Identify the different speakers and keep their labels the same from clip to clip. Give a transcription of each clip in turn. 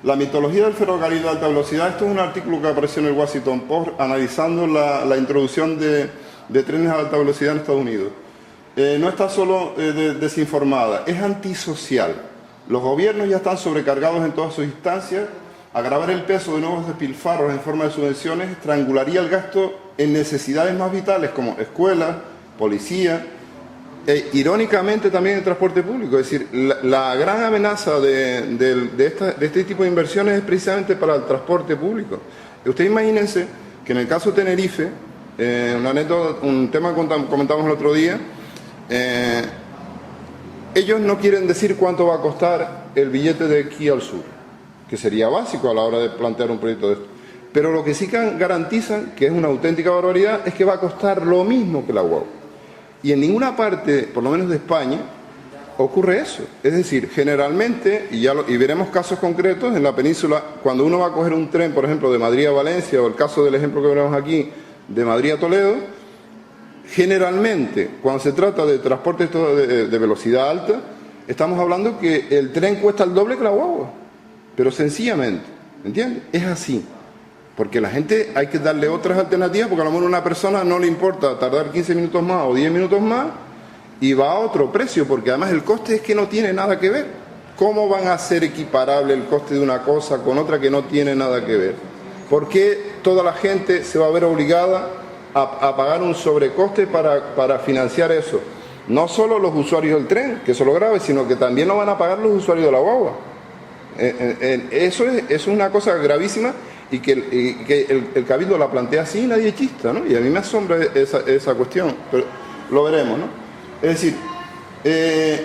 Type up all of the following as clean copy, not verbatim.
Speaker 1: La mitología del ferrocarril de alta velocidad. Esto es un artículo que apareció en el Washington Post analizando la introducción de trenes a alta velocidad en Estados Unidos. No está solo desinformada, es antisocial. Los gobiernos ya están sobrecargados en todas sus instancias. Agravar el peso de nuevos despilfarros en forma de subvenciones estrangularía el gasto en necesidades más vitales como escuelas, policía e irónicamente también el transporte público. Es decir, la gran amenaza de este tipo de inversiones es precisamente para el transporte público. Ustedes imagínense que en el caso de Tenerife, una anécdota, un tema que comentamos el otro día, ellos no quieren decir cuánto va a costar el billete de aquí al sur, que sería básico a la hora de plantear un proyecto de esto. Pero lo que sí garantizan, que es una auténtica barbaridad, es que va a costar lo mismo que la guagua. Y en ninguna parte, por lo menos de España, ocurre eso. Es decir, generalmente, y veremos casos concretos en la península, cuando uno va a coger un tren, por ejemplo, de Madrid a Valencia, o el caso del ejemplo que veremos aquí, de Madrid a Toledo, generalmente, cuando se trata de transporte de velocidad alta, estamos hablando que el tren cuesta el doble que la guagua. Pero sencillamente, ¿entiendes? Es así. Porque la gente hay que darle otras alternativas, porque a lo mejor a una persona no le importa tardar 15 minutos más o 10 minutos más y va a otro precio, porque además el coste es que no tiene nada que ver. ¿Cómo van a hacer equiparable el coste de una cosa con otra que no tiene nada que ver? ¿Por qué toda la gente se va a ver obligada a pagar un sobrecoste para financiar eso? No solo los usuarios del tren, que eso es lo grave, sino que también lo van a pagar los usuarios de la guagua. Eso es una cosa gravísima. Y que el Cabildo la plantea así y nadie chista, ¿no? Y a mí me asombra esa cuestión, pero lo veremos, ¿no? Es decir,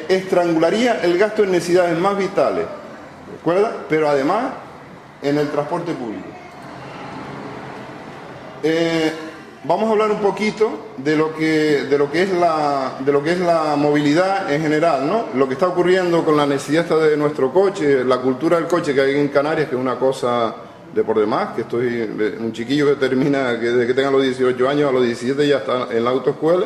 Speaker 1: estrangularía el gasto en necesidades más vitales, ¿recuerda? Pero además en el transporte público. Vamos a hablar un poquito de lo que es la movilidad en general, ¿no? Lo que está ocurriendo con la necesidad de nuestro coche, la cultura del coche que hay en Canarias, que es una cosa de por demás, que estoy un chiquillo que termina, que desde que tenga los 18 años a los 17 ya está en la autoescuela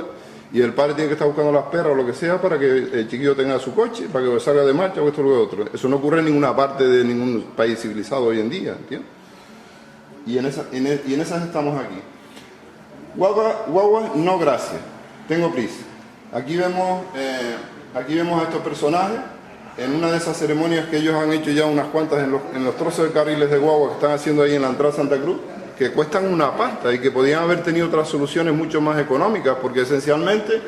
Speaker 1: y el padre tiene que estar buscando las perras o lo que sea para que el chiquillo tenga su coche, para que salga de marcha o esto o lo otro. Eso no ocurre en ninguna parte de ningún país civilizado hoy en día, ¿entiendes? Y en esas estamos aquí. Guagua, no gracias, tengo prisa. Aquí vemos a estos personajes en una de esas ceremonias que ellos han hecho ya unas cuantas en los trozos de carriles de guagua que están haciendo ahí en la entrada a Santa Cruz, que cuestan una pasta y que podían haber tenido otras soluciones mucho más económicas, porque esencialmente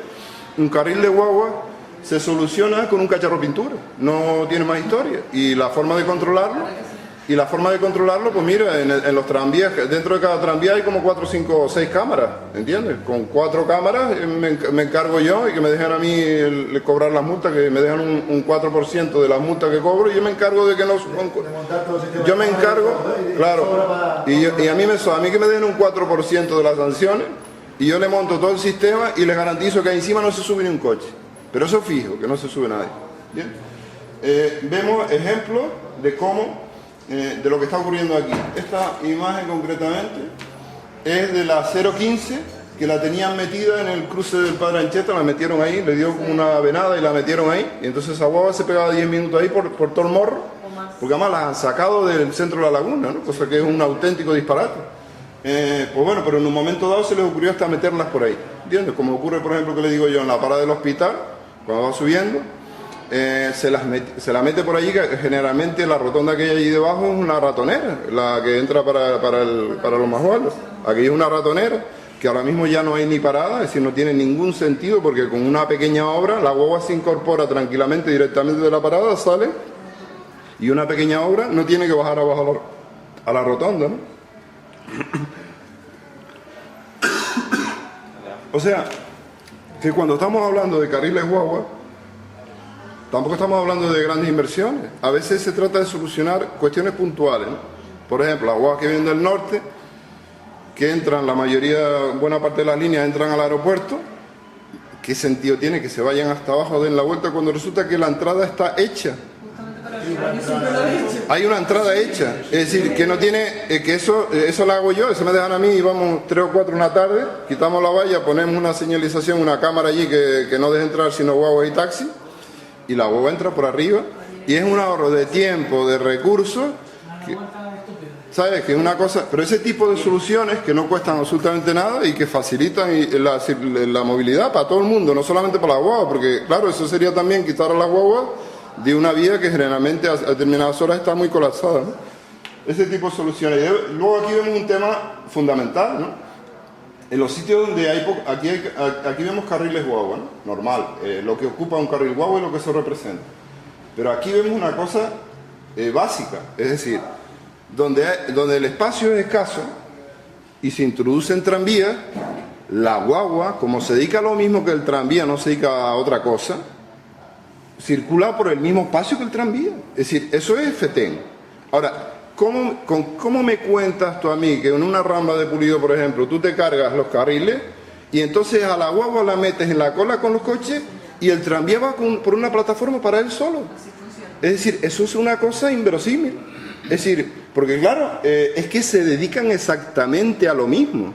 Speaker 1: un carril de guagua se soluciona con un cacharro pintura, no tiene más historia. Y la forma de controlarlo, pues mira, en los tranvías, dentro de cada tranvía hay como 4, 5 o 6 cámaras, ¿entiendes? Con 4 cámaras me encargo yo y que me dejan a mí cobrar las multas, que me dejan un 4% de las multas que cobro y yo me encargo de que no... Yo me encargo, claro, y a mí que me den un 4% de las sanciones y yo le monto todo el sistema y les garantizo que encima no se sube ni un coche. Pero eso es fijo, que no se sube nadie. ¿Bien? Vemos ejemplos de cómo... de lo que está ocurriendo aquí. Esta imagen concretamente es de la 015, que la tenían metida en el cruce del Padre Anchieta, la metieron ahí, le dio una venada y la metieron ahí, y entonces esa guagua se pegaba 10 minutos ahí por todo el morro, porque además la han sacado del centro de la laguna, ¿no? Cosa que es un auténtico disparate. Pues bueno, pero en un momento dado se les ocurrió hasta meterlas por ahí, ¿entiendes? Como ocurre, por ejemplo, que le digo yo, en la parada del hospital, cuando va subiendo, se la mete por allí, que generalmente la rotonda que hay allí debajo es una ratonera, la que entra para los majuelos. Aquí es una ratonera que ahora mismo ya no hay ni parada, es decir, no tiene ningún sentido, porque con una pequeña obra la guagua se incorpora tranquilamente directamente de la parada, sale, y una pequeña obra no tiene que bajar abajo a la rotonda, ¿no? O sea, que cuando estamos hablando de carriles guagua, tampoco estamos hablando de grandes inversiones. A veces se trata de solucionar cuestiones puntuales, ¿no? Por ejemplo, las guaguas que vienen del norte, que entran, la mayoría, buena parte de las líneas entran al aeropuerto. ¿Qué sentido tiene que se vayan hasta abajo, den la vuelta, cuando resulta que la entrada está hecha? Hay una entrada hecha, es decir, que no tiene, que eso lo hago yo, eso me dejan a mí y vamos 3 o 4 una tarde, quitamos la valla, ponemos una señalización, una cámara allí que no deje entrar sino guaguas y taxi, y la guagua entra por arriba, y es un ahorro de tiempo, de recursos, ¿Sabes? Que es una cosa, pero ese tipo de soluciones que no cuestan absolutamente nada y que facilitan la movilidad para todo el mundo, no solamente para la guagua, porque claro, eso sería también quitar a la guagua de una vía que generalmente a determinadas horas está muy colapsada, ¿no? Ese tipo de soluciones. Y luego aquí vemos un tema fundamental, ¿no? En los sitios donde aquí vemos carriles guagua, ¿no? Normal, lo que ocupa un carril guagua y lo que eso representa. Pero aquí vemos una cosa básica, es decir, donde el espacio es escaso y se introducen tranvías, la guagua, como se dedica a lo mismo que el tranvía, no se dedica a otra cosa, circula por el mismo espacio que el tranvía. Es decir, eso es FETEN. Ahora, ¿cómo me cuentas tú a mí que en una ramba de Pulido, por ejemplo, tú te cargas los carriles y entonces a la guagua la metes en la cola con los coches y el tranvía va por una plataforma para él solo? Es decir, eso es una cosa inverosímil. Es decir, porque claro, es que se dedican exactamente a lo mismo.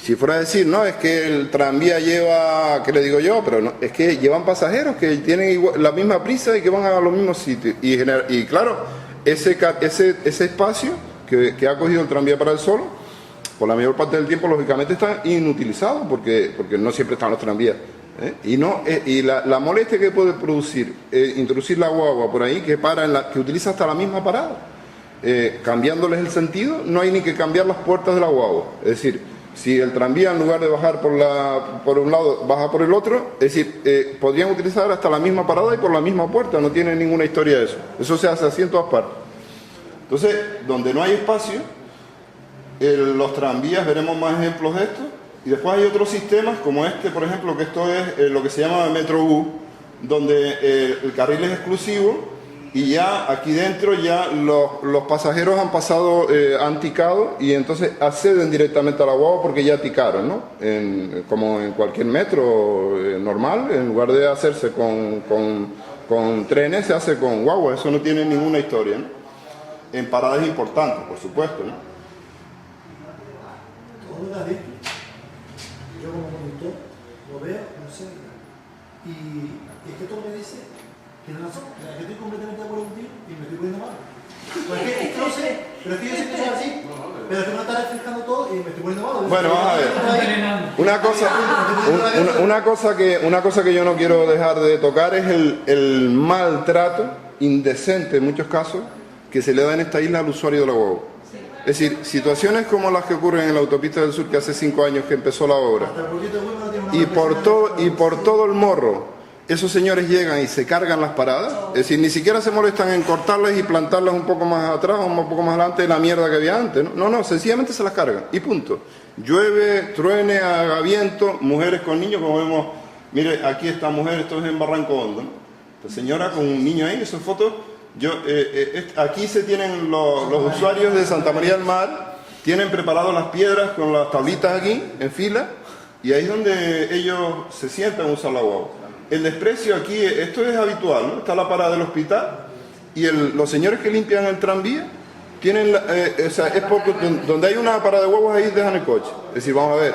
Speaker 1: Si fuera a decir, no, es que el tranvía lleva, ¿qué le digo yo? Pero no, es que llevan pasajeros que tienen la misma prisa y que van a los mismos sitios. Y claro, ese espacio que ha cogido el tranvía para el solo, por la mayor parte del tiempo, lógicamente, está inutilizado, porque no siempre están los tranvías. Y la molestia que puede producir introducir la guagua por ahí, que utiliza hasta la misma parada, cambiándoles el sentido, no hay ni que cambiar las puertas de la guagua. Es decir, si el tranvía en lugar de bajar por un lado baja por el otro, es decir, podrían utilizar hasta la misma parada y por la misma puerta, no tiene ninguna historia de eso se hace así en todas partes. Entonces, donde no hay espacio, los tranvías, veremos más ejemplos de esto. Y después hay otros sistemas como este, por ejemplo, que esto es lo que se llama Metrobús, donde el carril es exclusivo y ya aquí dentro ya los pasajeros han pasado, han ticado y entonces acceden directamente a la guagua porque ya ticaron, ¿no? Como en cualquier metro normal, en lugar de hacerse con trenes, se hace con guagua. Eso no tiene ninguna historia, ¿no? En paradas importantes, por supuesto, ¿no?
Speaker 2: Yo como conductor lo veo, no sé, y es que todo me dice que no razón, que estoy completamente de acuerdo contigo y me estoy poniendo mal. Pues es que no sé, pero es que yo sé que soy así, pero es que me está refrescando todo y me estoy poniendo mal.
Speaker 1: Bueno, vamos a ver, una cosa que yo no quiero dejar de tocar es el maltrato indecente en muchos casos que se le da en esta isla al usuario de la guagua. Es decir, situaciones como las que ocurren en la autopista del sur, que hace 5 años que empezó la obra, y por todo el morro, esos señores llegan y se cargan las paradas, es decir, ni siquiera se molestan en cortarlas y plantarlas un poco más atrás o un poco más adelante de la mierda que había antes, no, sencillamente se las cargan, y punto. Llueve, truene, haga viento, mujeres con niños, como vemos, mire, aquí esta mujer, esto es en Barranco Hondo, ¿no? Esta señora con un niño ahí, esas fotos. Aquí se tienen los usuarios de Santa María del Mar, tienen preparadas las piedras con las tablitas aquí en fila y ahí es donde ellos se sientan a usar la guagua. El desprecio aquí, esto es habitual, ¿no? Está la parada del hospital y los señores que limpian el tranvía tienen, es porque donde hay una parada de guaguas ahí dejan el coche. Es decir, vamos a ver,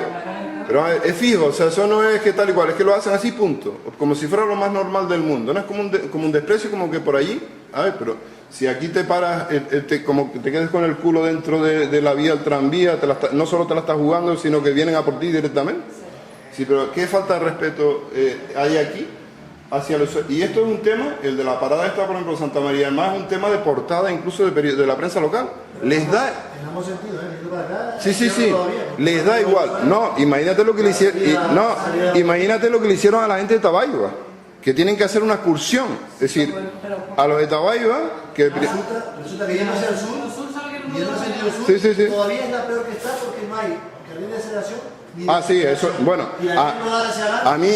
Speaker 1: pero es fijo, o sea, eso no es que tal y cual, es que lo hacen así, punto, como si fuera lo más normal del mundo. No es como un desprecio, como que por allí, a ver, pero si aquí te paras, como que te quedes con el culo dentro de la vía del tranvía, no solo te la estás jugando, sino que vienen a por ti directamente. Sí, pero ¿qué falta de respeto hay aquí hacia los... Y esto es un tema, el de la parada esta, por ejemplo, Santa María del Mar, es un tema de portada incluso de la prensa local. Les da...
Speaker 2: En ambos sentidos, para acá,
Speaker 1: Sí, les da igual. No, imagínate lo que le hicieron, imagínate lo que le hicieron a la gente de Tabaiba, que tienen que hacer una excursión. Es decir, a los de Tabaiba, que...
Speaker 2: Resulta que yendo hacia el sur, yendo hacia el sentido sur, todavía es la peor que está porque no hay carril de aceleración.
Speaker 1: Sí, eso, bueno, a mí...